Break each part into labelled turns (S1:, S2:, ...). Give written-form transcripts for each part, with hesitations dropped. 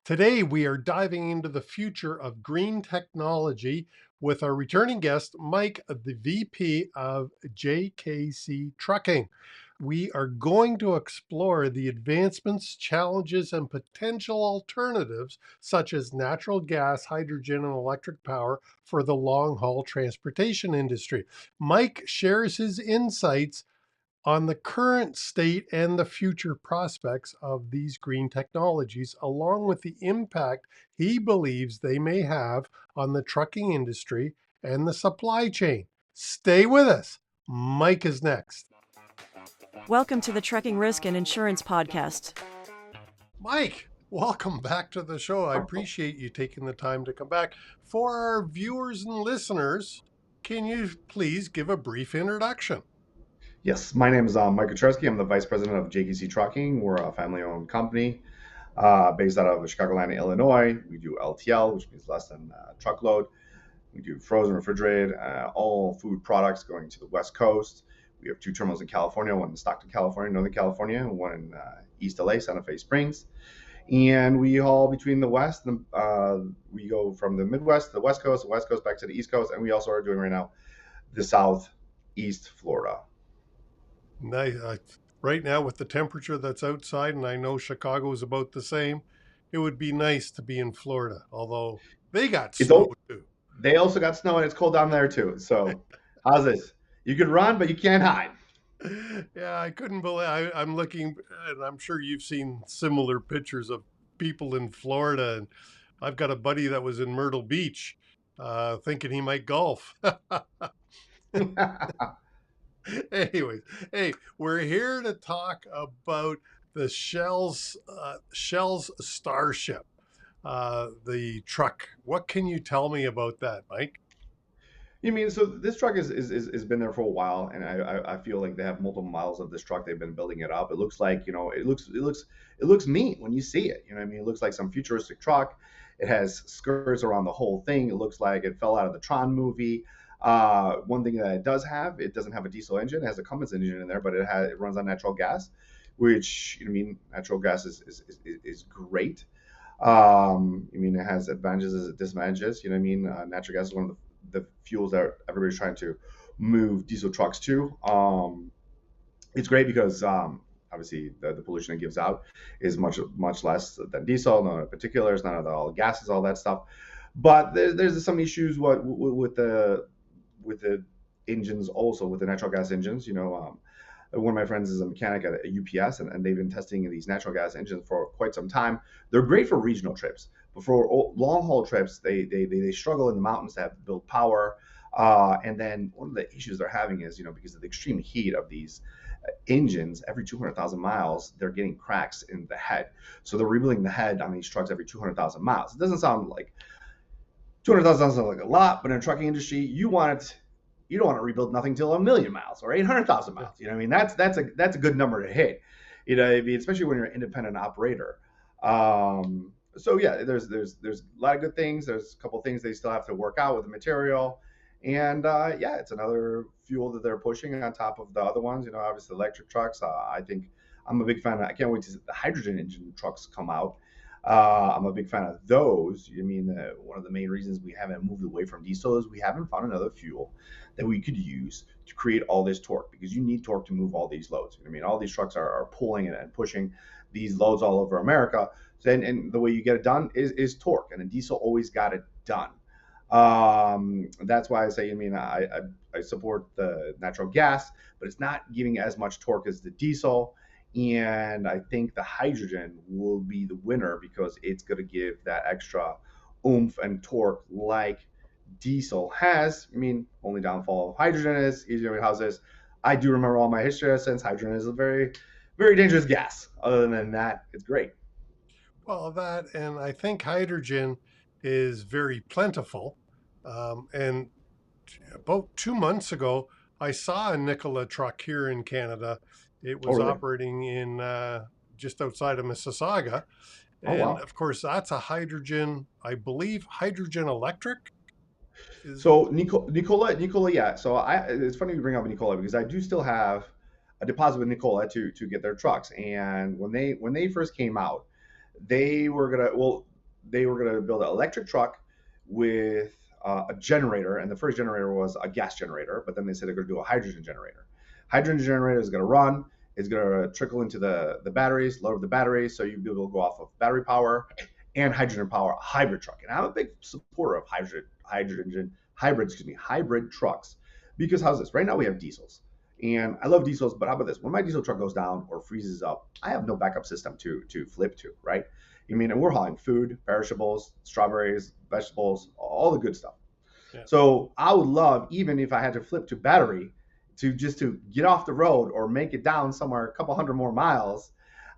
S1: Today, we are diving into the future of green technology with our returning guest, Mike, the VP of JKC Trucking. We are going to explore the advancements, challenges, and potential alternatives such as natural gas, hydrogen, and electric power for the long haul transportation industry. Mike shares his insights on the current state and the future prospects of these green technologies, along with the impact he believes they may have on the trucking industry and the supply chain. Stay with us. Mike is next.
S2: Welcome to the Trucking Risk and Insurance Podcast.
S1: Mike, welcome back to the show. I appreciate you taking the time to come back. For our viewers and listeners, can you please give a brief introduction?
S3: Yes, my name is Mike Kucharski. I'm the Vice President of JKC Trucking. We're a family-owned company based out of Chicagoland, Illinois. We do LTL, which means less than truckload. We do frozen, refrigerated, all food products going to the West Coast. We have two terminals in California, one in Stockton, California, Northern California, and one in East LA, Santa Fe Springs. And we haul between the West. We go from the Midwest to the West Coast back to the East Coast, and we also are doing right now the Southeast Florida.
S1: Nice. Right now, with the temperature that's outside, and I know Chicago is about the same, it would be nice to be in Florida, although they got snow too.
S3: They also got snow, and it's cold down there too. So how's this? You can run, but you can't hide.
S1: Yeah, I couldn't believe I'm looking, and I'm sure you've seen similar pictures of people in Florida. And I've got a buddy that was in Myrtle Beach thinking he might golf. Anyways, hey, we're here to talk about the Shell's Starship, the truck. What can you tell me about that, Mike?
S3: You mean, so this truck is been there for a while, and I feel like they have multiple models of this truck. They've been building it up. It looks like, it looks neat when you see it. You know what I mean? It looks like some futuristic truck. It has skirts around the whole thing. It looks like it fell out of the Tron movie. One thing that it doesn't have a diesel engine. It has a Cummins engine in there, but it runs on natural gas, which, natural gas is great. It has advantages and disadvantages. Natural gas is one of the fuels that everybody's trying to move diesel trucks to. It's great because obviously the pollution it gives out is much less than diesel. None of the particulars, none of all the gases, all that stuff. But there's some issues with the engines, also with the natural gas engines. One of my friends is a mechanic at a UPS, and they've been testing these natural gas engines for quite some time. They're great for regional trips, but for long haul trips, they struggle in the mountains to have to build power. And then one of the issues they're having is, because of the extreme heat of these engines, every 200,000 miles, they're getting cracks in the head. So they're rebuilding the head on these trucks every 200,000 miles. It doesn't sound like 200,000 sounds like a lot, but in the trucking industry, you don't want to rebuild nothing till 1,000,000 miles or 800,000 miles. That's a good number to hit. Especially when you're an independent operator. So yeah, there's a lot of good things. There's a couple of things they still have to work out with the material, and it's another fuel that they're pushing on top of the other ones. Obviously electric trucks. I think I'm a big fan. I can't wait to see the hydrogen engine trucks come out. I'm a big fan of those. One of the main reasons we haven't moved away from diesel is we haven't found another fuel that we could use to create all this torque, because you need torque to move all these loads. All these trucks are pulling and pushing these loads all over America. And the way you get it done is torque, and a diesel always got it done. That's why I say, I support the natural gas, but it's not giving as much torque as the diesel. And I think the hydrogen will be the winner because it's going to give that extra oomph and torque like diesel has. Only downfall of hydrogen is easier houses. I do remember all my history since hydrogen is a very, very dangerous gas. Other than that, it's great.
S1: Well, and I think hydrogen is very plentiful. And about 2 months ago, I saw a Nikola truck here in Canada. It was operating in just outside of Mississauga. And of course, that's a hydrogen, I believe, hydrogen electric.
S3: So Nikola, yeah. So it's funny you bring up Nikola, because I do still have a deposit with Nikola to get their trucks. And when they first came out, they were they were going to build an electric truck with a generator, and the first generator was a gas generator, but then they said they're going to do a hydrogen generator. Hydrogen generator is going to run, it's going to trickle into the batteries, load up the batteries, so you'll be able to go off of battery power and hydrogen power hybrid truck. And I'm a big supporter of hybrid trucks, because how's this? Right now we have diesels, and I love diesels, but how about this? When my diesel truck goes down or freezes up, I have no backup system to flip to, right? I mean, and we're hauling food, perishables, strawberries, vegetables, all the good stuff.
S1: Yeah.
S3: So I would love, even if I had to flip to battery, to just to get off the road or make it down somewhere a couple hundred more miles.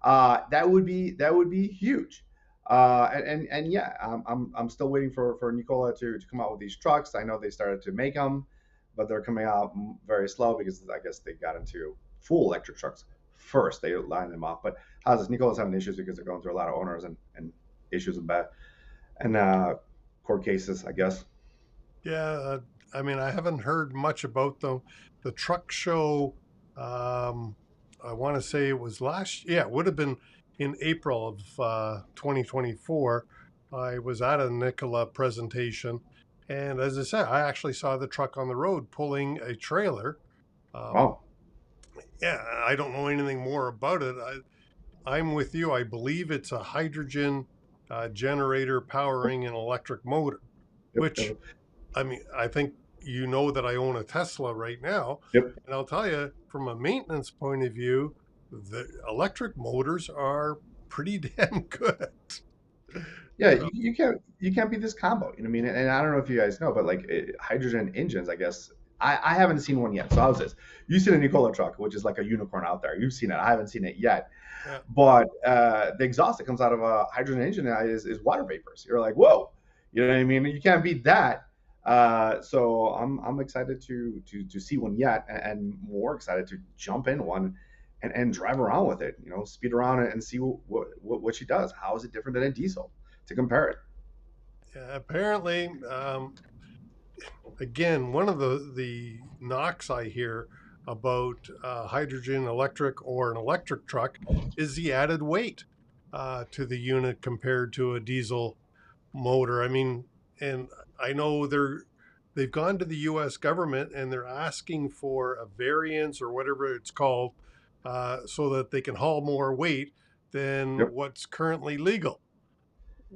S3: That would be huge. And yeah, I'm still waiting for Nikola to come out with these trucks. I know they started to make them, but they're coming out very slow because I guess they got into full electric trucks first. They lined them off, but how's this? Nicola's having issues because they're going through a lot of owners and issues and court cases, I guess.
S1: Yeah, I mean, I haven't heard much about the truck show. Um, I want to say it was yeah, it would have been in April of 2024. I was at a Nikola presentation, and as I said, I actually saw the truck on the road pulling a trailer. Um,
S3: Wow.
S1: yeah, I don't know anything more about it. I'm with you. I believe it's a hydrogen generator powering an electric motor,
S3: Yep.
S1: which, I mean, I think you know that I own a Tesla right now,
S3: Yep.
S1: and I'll tell you from a maintenance point of view, the electric motors are pretty damn good.
S3: Yeah,
S1: You know,
S3: you can't beat this combo. You know what I mean? And I don't know if you guys know, but like hydrogen engines, I guess I haven't seen one yet. So how's this? You've seen a Nikola truck, which is like a unicorn out there. You've seen it. I haven't seen it yet.
S1: yeah,
S3: But the exhaust that comes out of a hydrogen engine is water vapors. You're like, whoa, you know what I mean? You can't beat that. So I'm excited to see one yet, and more excited to jump in one and drive around with it. You know, speed around it and see what she does. How is it different than a diesel to compare it?
S1: yeah, apparently, again, one of the knocks I hear about hydrogen electric or an electric truck is the added weight to the unit compared to a diesel motor. I mean, and I know they've gone to the U.S. government and they're asking for a variance or whatever it's called, so that they can haul more weight than
S3: Yep.
S1: what's currently legal.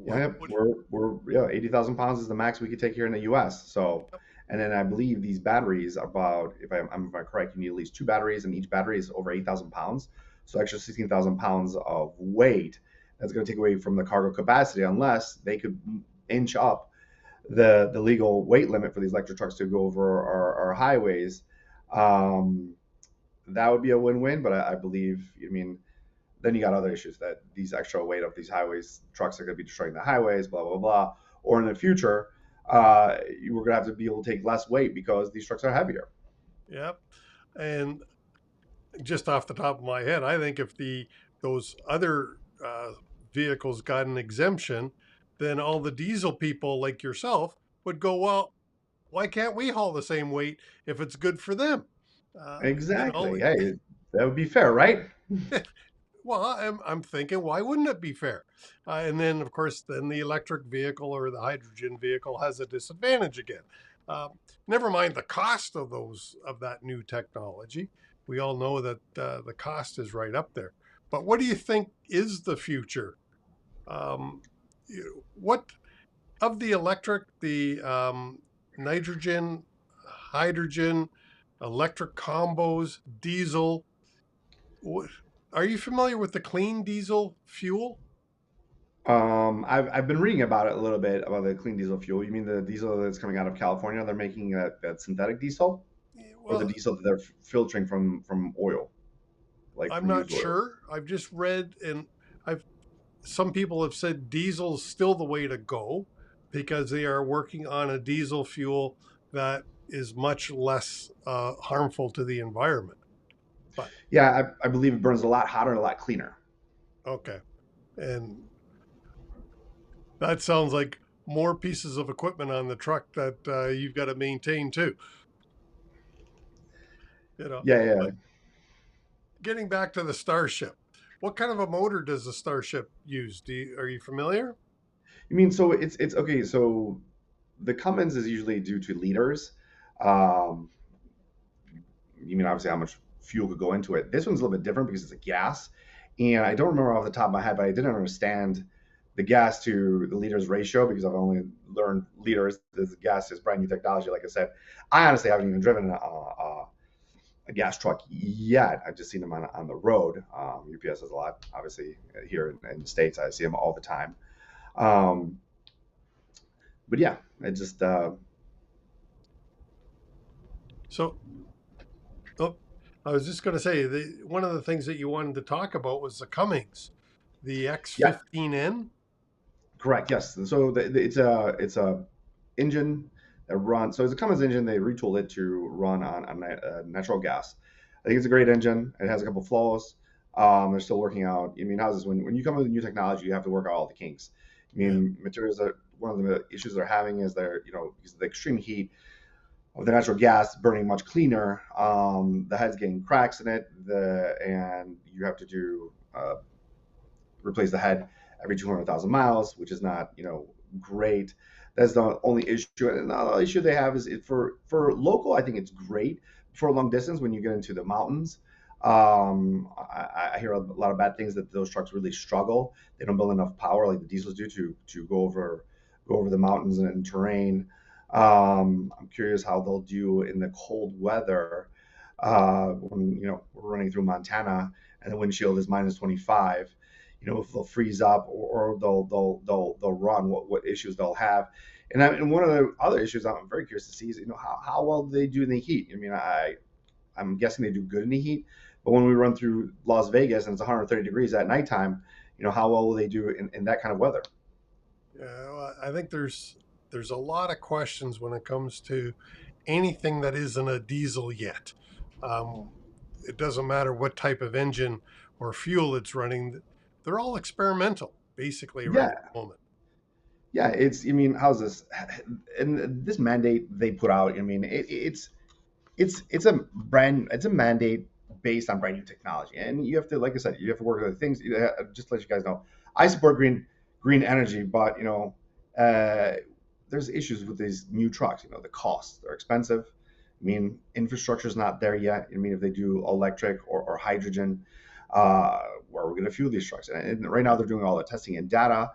S3: Yeah,
S1: What,
S3: yep.
S1: what,
S3: We're yeah, 80,000 pounds is the max we could take here in the U.S. So, and then I believe these batteries are about, if I'm correct, you need at least two batteries, and each battery is over 8,000 pounds. So extra 16,000 pounds of weight that's going to take away from the cargo capacity, unless they could inch up the legal weight limit for these electric trucks to go over our highways. Um, that would be a win-win, but I believe, I mean, then you got other issues that these extra weight of these highways trucks are going to be destroying the highways, blah blah blah. Or in the future, we're going to have to be able to take less weight because these trucks are heavier.
S1: yep. And just off the top of my head, I think if those other vehicles got an exemption, then all the diesel people like yourself would go, well, why can't we haul the same weight if it's good for them? You know,
S3: Exactly. Hey, that would be fair, right?
S1: well, I'm thinking, why wouldn't it be fair? And then, of course, then the electric vehicle or the hydrogen vehicle has a disadvantage again. Uh, Never mind the cost of that new technology. We all know that the cost is right up there. But what do you think is the future? Um, what of the electric, the nitrogen, hydrogen, electric combos, diesel? Are you familiar with the clean diesel fuel?
S3: I've been reading about it a little bit about the clean diesel fuel. You mean the diesel that's coming out of California? They're making that synthetic diesel, or the
S1: Well,
S3: diesel that they're filtering from oil, like
S1: I'm
S3: from
S1: not
S3: used oil.
S1: sure. I've just read, and I've some people have said diesel's still the way to go because they are working on a diesel fuel that is much less harmful to the environment. But
S3: Yeah, I believe it burns a lot hotter and a lot cleaner.
S1: okay, and that sounds like more pieces of equipment on the truck that you've got to maintain too. You know,
S3: Yeah, yeah.
S1: but getting back to the Starship, what kind of a motor does the Starship use? Are you familiar?
S3: You mean so it's okay? So the Cummins is usually due to liters. Um, you mean obviously how much fuel could go into it. This one's a little bit different because it's a gas, and I don't remember off the top of my head, but I didn't understand the gas to the liters ratio because I've only learned liters. This gas is brand new technology. Like I said, I honestly haven't even driven a gas truck yet. I've just seen them on the road. UPS has a lot, obviously, here in the States. I see them all the time. Um, but yeah, I just
S1: So, oh, I was just going to say one of the things that you wanted to talk about was the Cummings, the
S3: yeah,
S1: X15N.
S3: correct. Yes. So it's a engine that runs. So it's a Cummins engine. They retooled it to run on natural gas. I think it's a great engine. It has a couple flaws. They're still working out. I mean, how's this? When you come with new technology, you have to work out all the kinks. I
S1: Yeah.
S3: mean, materials are one of the issues they're having is they're because of the extreme heat of the natural gas burning much cleaner. The head's getting cracks in it. And you have to do replace the head every 200,000 miles, which is not great. That's the only issue. And another issue they have is for local. I think it's great for long distance when you get into the mountains. I hear a lot of bad things that those trucks really struggle. They don't build enough power like the diesels do to go over the mountains and terrain. I'm curious how they'll do in the cold weather when we're running through Montana and the windshield is minus 25. If they'll freeze up or they'll run, what issues they'll have. And one of the other issues I'm very curious to see is how well do they do in the heat. I mean, I'm guessing they do good in the heat, but when we run through Las Vegas and it's 130 degrees at nighttime, how well will they do in that kind of weather?
S1: Yeah, well, I think there's a lot of questions when it comes to anything that isn't a diesel yet. Um, it doesn't matter what type of engine or fuel it's running; they're all experimental, basically, right at
S3: Yeah,
S1: the moment.
S3: yeah. I mean, how's this? And this mandate they put out. I mean, it's a mandate based on brand new technology, and you have to, like I said, you have to work with things. Just to let you guys know, I support green energy, but uh, there's issues with these new trucks. The costs, they're expensive. I mean, infrastructure is not there yet. I mean, if they do electric or hydrogen, where are we going to fuel these trucks? And right now,
S1: Yeah,
S3: they're doing all the testing and data.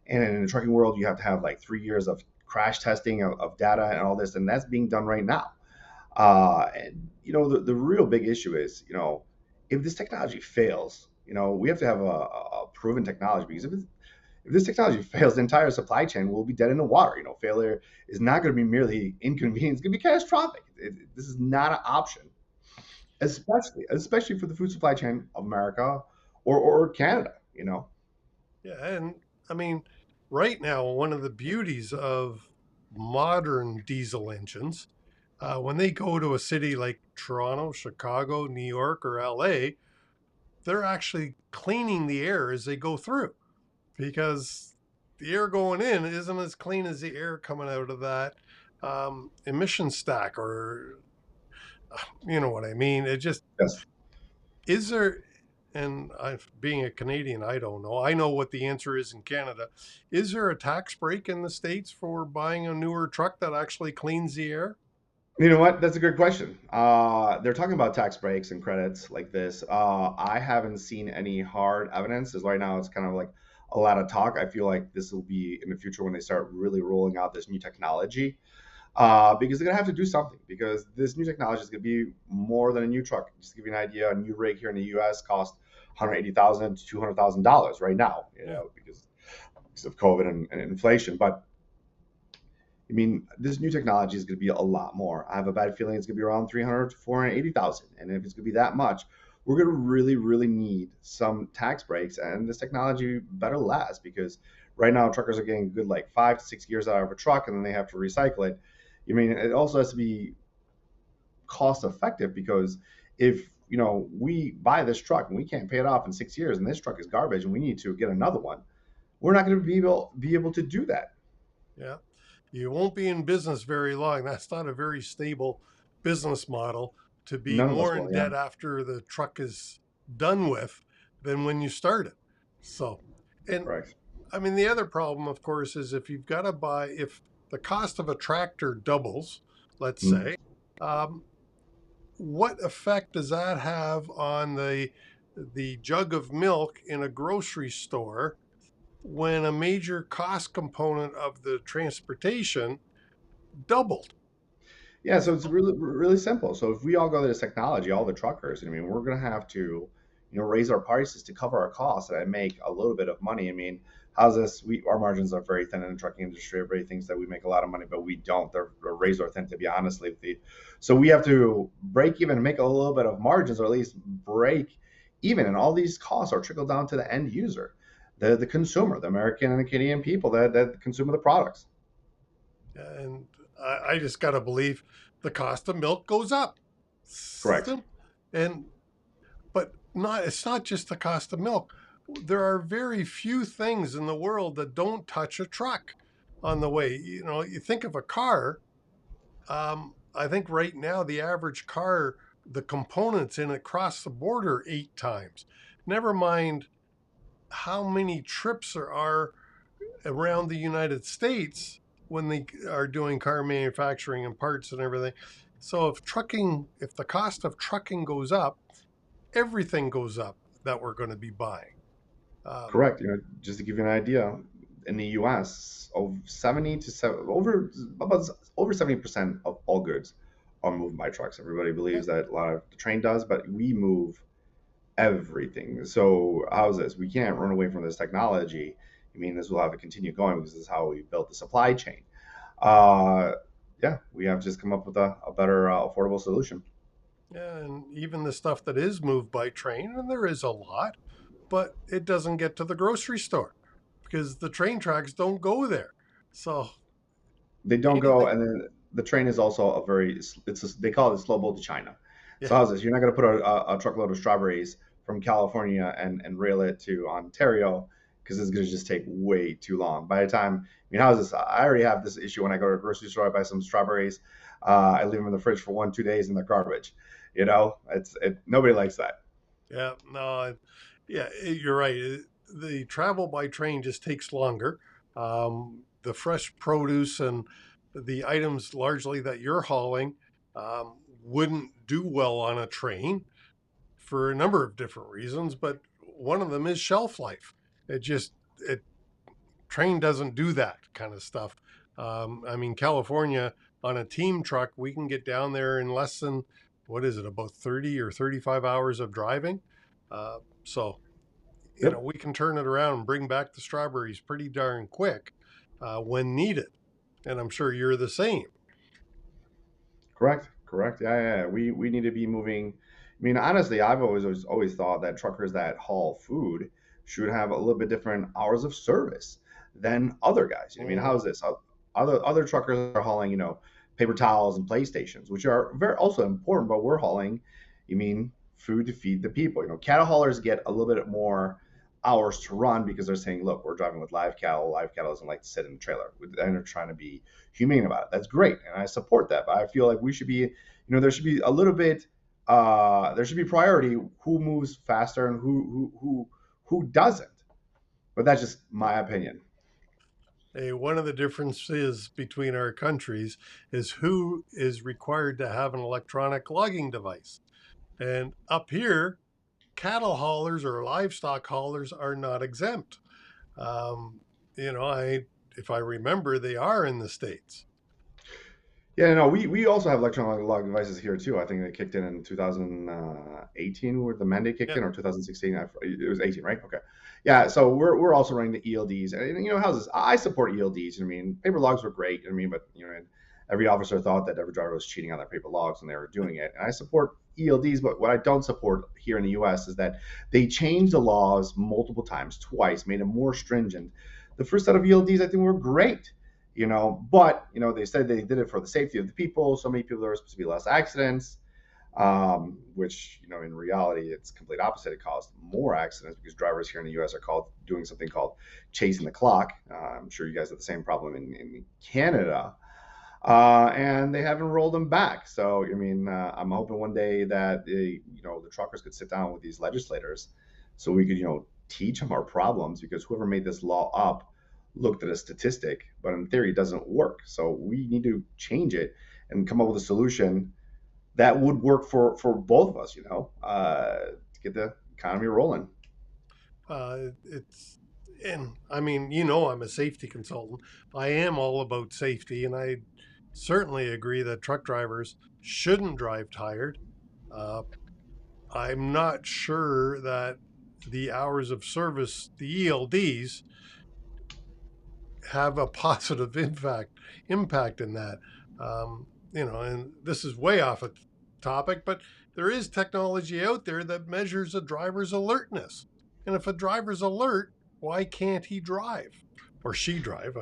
S3: And in the trucking world, you have to have like 3 years of crash testing of data and all this, and that's being done right now. And the real big issue is, if this technology fails, we have to have a proven technology because if this technology fails, the entire supply chain will be dead in the water. Failure is not going to be merely inconvenient; it's going to be catastrophic. This is not an option, especially for the food supply chain of America or Canada.
S1: yeah, and I mean, right now, one of the beauties of modern diesel engines, when they go to a city like Toronto, Chicago, New York, or LA, they're actually cleaning the air as they go through because the air going in isn't as clean as the air coming out of that emission stack, or you know what I mean. It just
S3: Yes.
S1: is there. And being a Canadian, I don't know. I know what the answer is in Canada. Is there a tax break in the States for buying a newer truck that actually cleans the air?
S3: You know what? That's a good question. They're talking about tax breaks and credits like this. I haven't seen any hard evidence. As right now, it's kind of like a lot of talk. I feel like this will be in the future when they start really rolling out this new technology, because they're gonna have to do something. Because this new technology is gonna be more than a new truck. Just to give you an idea, a new rig here in the U.S. costs 180,000 to $200,000 right now.
S1: Yeah.
S3: Because of COVID and inflation, but I mean, this new technology is going to be a lot more. I have a bad feeling it's going to be around 300 to 480,000. And if it's going to be that much, we're going to really, really need some tax breaks. And this technology better last because right now truckers are getting good like 5 to 6 years out of a truck and then they have to recycle it. I mean, it also has to be cost effective because if we buy this truck and we can't pay it off in 6 years and this truck is garbage and we need to get another one, we're not going to be able to do that.
S1: Yeah. You won't be in business very long. That's not a very stable business model to be
S3: None of us
S1: more in
S3: will. Yeah.
S1: debt after the truck is done with than when you started. So, and
S3: Correct.
S1: I mean, the other problem, of course, is if the cost of a tractor doubles, let's
S3: Mm.
S1: say, um, what effect does that have on the jug of milk in a grocery store when a major cost component of the transportation doubled?
S3: Yeah, so it's really simple. So if we all go to this technology, all the truckers, I mean, we're gonna have to, raise our prices to cover our costs and make a little bit of money. I mean, how's this? Our margins are very thin in the trucking industry. Everybody thinks that we make a lot of money, but we don't. They're razor thin, to be honest with you. So we have to break even and make a little bit of margins, or at least break even. And all these costs are trickled down to the end user, the consumer, the American and the Canadian people that consume the products.
S1: And I just got to believe the cost of milk goes up.
S3: Correct.
S1: And but not it's not just the cost of milk. There are very few things in the world that don't touch a truck on the way. You think of a car. I think right now the average car, the components in it cross the border 8 times. Never mind how many trips there are around the United States when they are doing car manufacturing and parts and everything. So if the cost of trucking goes up, everything goes up that we're going to be buying. Um,
S3: Correct. Just to give you an idea, in the U.S., over 70% of all goods are moved by trucks. Everybody believes that a lot of the train does, but we move everything. So how's this? We can't run away from this technology. I mean, this will have to continue going because this is how we built the supply chain. Uh, yeah, we have just come up with a better, affordable solution.
S1: and even the stuff that is moved by train, and there is a lot, but it doesn't get to the grocery store because the train tracks don't go there. So
S3: They don't go,
S1: anything,
S3: and then the train is also they call it a slow boat to China. So
S1: yeah,
S3: how's this? You're not going to put a truckload of strawberries from California and rail it to Ontario because it's going to just take way too long. By the time, I mean, how's this? I already have this issue when I go to a grocery store. I buy some strawberries. I leave them in the fridge for 1, 2 days in the garbage. Nobody likes that.
S1: yeah, no, yeah, you're right. The travel by train just takes longer. The fresh produce and the items largely that you're hauling wouldn't do well on a train for a number of different reasons, but one of them is shelf life. It train doesn't do that kind of stuff. I mean, California on a team truck, we can get down there in less than what is it, about 30 or 35 hours of driving. So
S3: Yep.
S1: we can turn it around and bring back the strawberries pretty darn quick when needed. And I'm sure you're the same.
S3: Correct. Correct. Yeah, yeah. We need to be moving. I mean, honestly, I've always thought that truckers that haul food should have a little bit different hours of service than other guys. I mean,
S1: Mm.
S3: how's this? Other truckers are hauling, paper towels and PlayStations, which are very also important, but we're hauling, you mean, food to feed the people. Cattle haulers get a little bit more hours to run because they're saying, look, we're driving with live cattle. Live cattle doesn't like to sit in the trailer, and they're trying to be humane about it. That's great, and I support that. But I feel like we should be, there should be a little bit, there should be priority who moves faster and who doesn't. But that's just my opinion.
S1: One of the differences between our countries is who is required to have an electronic logging device. And up here, cattle haulers or livestock haulers are not exempt. Um, if I remember, they are in the States.
S3: Yeah, no, we also have electronic log devices here too. I think they kicked in 2018, where the mandate kicked
S1: Yeah.
S3: in, or 2016. It was 18, right? Okay. Yeah, so we're also running the ELDs, and how's this? I support ELDs. I mean, paper logs were great. I mean, but and every officer thought that every driver was cheating on their paper logs when they were doing it, and I support ELDs. But what I don't support here in the U.S. is that they changed the laws multiple times, twice, made them more stringent. The first set of ELDs I think were great, but they said they did it for the safety of the people. So many people, there were supposed to be less accidents, which in reality it's complete opposite. It caused more accidents because drivers here in the U.S. are doing something called chasing the clock. I'm sure you guys have the same problem in Canada, and they haven't rolled them back. So I mean, I'm hoping one day that the truckers could sit down with these legislators, so we could teach them our problems, because whoever made this law up looked at a statistic, but in theory it doesn't work. So we need to change it and come up with a solution that would work for both of us, to get the economy rolling.
S1: It's and I mean, I'm a safety consultant. I am all about safety, and I certainly agree that truck drivers shouldn't drive tired. Uh, I'm not sure that the hours of service, the ELDs, have a positive impact in that. And this is way off a topic, but there is technology out there that measures a driver's alertness. And if a driver's alert, why can't he drive or she drive?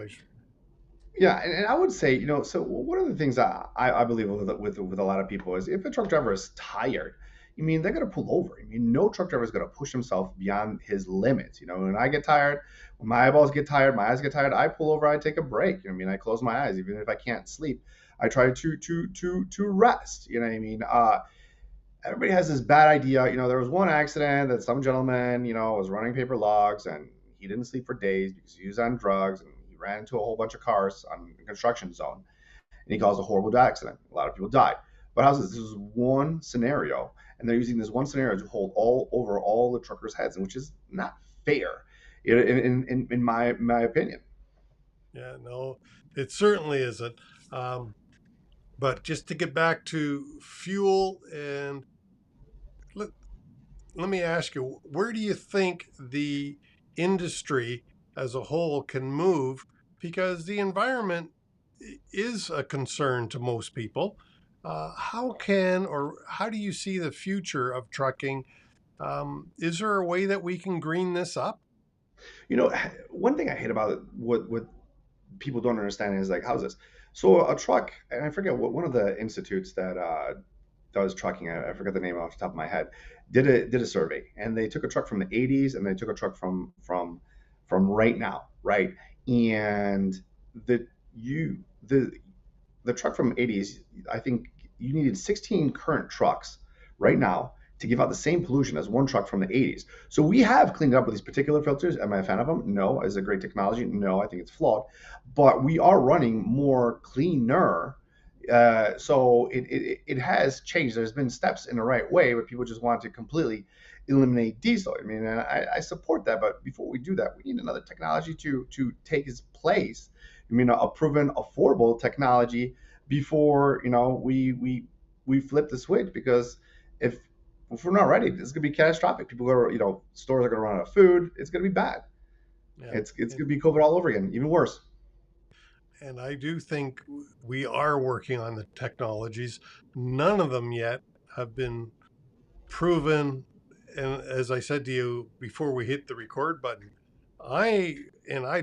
S3: Yeah, and I would say, so one of the things I believe with a lot of people is, if a truck driver is tired, they're gonna pull over. No truck driver is gonna push himself beyond his limits. When I get tired, when my eyeballs get tired, my eyes get tired, I pull over, I take a break. I close my eyes, even if I can't sleep. I try to rest. You know what I mean? Everybody has this bad idea. There was one accident that some gentleman, was running paper logs, and he didn't sleep for days because he was on drugs, and he ran into a whole bunch of cars on the construction zone, and he caused a horrible accident. A lot of people died. But how's this? This is one scenario, and they're using this one scenario to hold all over all the truckers' heads, and which is not fair, in my opinion.
S1: Yeah, no, it certainly isn't. Um, but just to get back to fuel, and let, let me ask you, where do you think the industry as a whole can move? Because the environment is a concern to most people. How do you see the future of trucking? Is there a way that we can green this up?
S3: You know, One thing I hate about what people don't understand is, like, how's this? So a truck, and I forget what one of the institutes that does trucking, I forget the name off the top of my head, did a survey, and they took a truck from the 80s, and they took a truck from right now, right? And the you the truck from 80s, I think you needed 16 current trucks right now to give out the same pollution as one truck from the 80s. So we have cleaned up with these particular filters. Am I a fan of them? No. Is it great technology? No, I think it's flawed. But we are running more cleaner. So it has changed. There's been steps in the right way, but people just want to completely eliminate diesel. I support that, but before we do that, we need another technology to take its place. A proven, affordable technology before we flip the switch, because if if we're not ready, this is gonna be catastrophic. People are, stores are gonna run out of food. It's gonna be bad.
S1: Yeah.
S3: It's gonna be COVID all over again, even worse.
S1: And I do think we are working on the technologies. None of them yet have been proven. And as I said to you before we hit the record button, I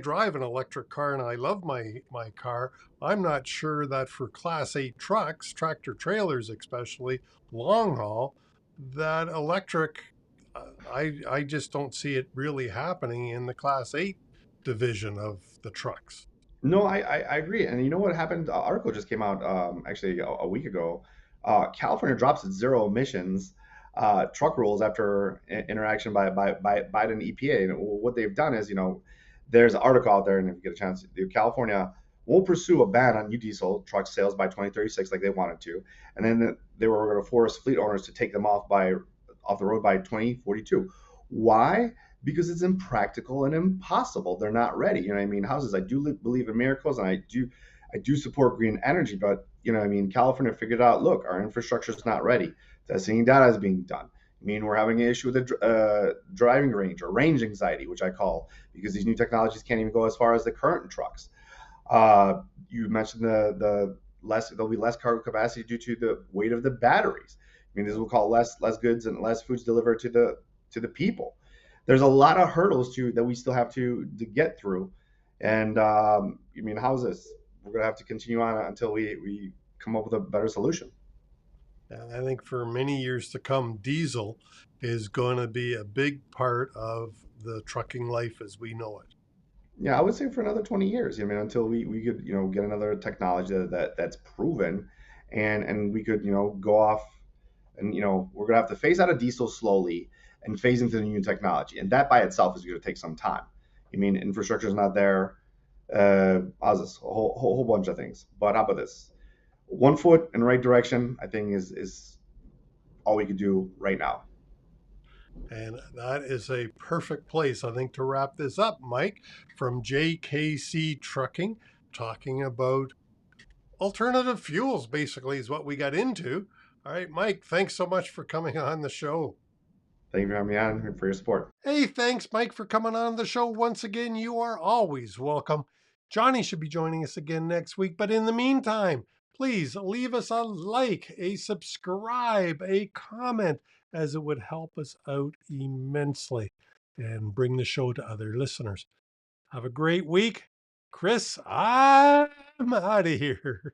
S1: drive an electric car and I love my car. I'm not sure that for Class 8 trucks, tractor trailers especially, long haul, that electric, I just don't see it really happening in the Class 8 division of the trucks.
S3: No, I agree. And you know what happened? An article just came out, actually a week ago. California drops its zero emissions truck rules after interaction by Biden EPA. And what they've done is, there's an article out there, and if you get a chance, California won't pursue a ban on new diesel truck sales by 2036 like they wanted to, and then they were going to force fleet owners to take them off the road by 2042. Why? Because it's impractical and impossible. They're not ready. Houses. I do believe in miracles, and I do support green energy, but California figured out, look, our infrastructure is not ready. Testing data is being done. We're having an issue with the driving range, or range anxiety, which I call, because these new technologies can't even go as far as the current trucks. You mentioned there'll be less cargo capacity due to the weight of the batteries. This will call less goods and less foods delivered to the people. There's a lot of hurdles that we still have to get through. And how's this? We're gonna have to continue on until we come up with a better solution.
S1: And I think for many years to come, diesel is going to be a big part of the trucking life as we know it.
S3: Yeah, I would say for another 20 years. Until we could get another technology that's proven, and we could go off, and we're gonna have to phase out of diesel slowly, and phase into the new technology. And that by itself is going to take some time. I mean, infrastructure is not there. How's this? A whole bunch of things. But how about this? One foot in the right direction, I think, is all we could do right now.
S1: And that is a perfect place, I think, to wrap this up, Mike, from JKC Trucking, talking about alternative fuels, basically, is what we got into. All right, Mike, thanks so much for coming on the show.
S3: Thank you for having me on and for your support.
S1: Hey, thanks, Mike, for coming on the show once again. You are always welcome. Johnny should be joining us again next week. But in the meantime, please leave us a like, a subscribe, a comment, as it would help us out immensely and bring the show to other listeners. Have a great week. Chris, I'm out of here.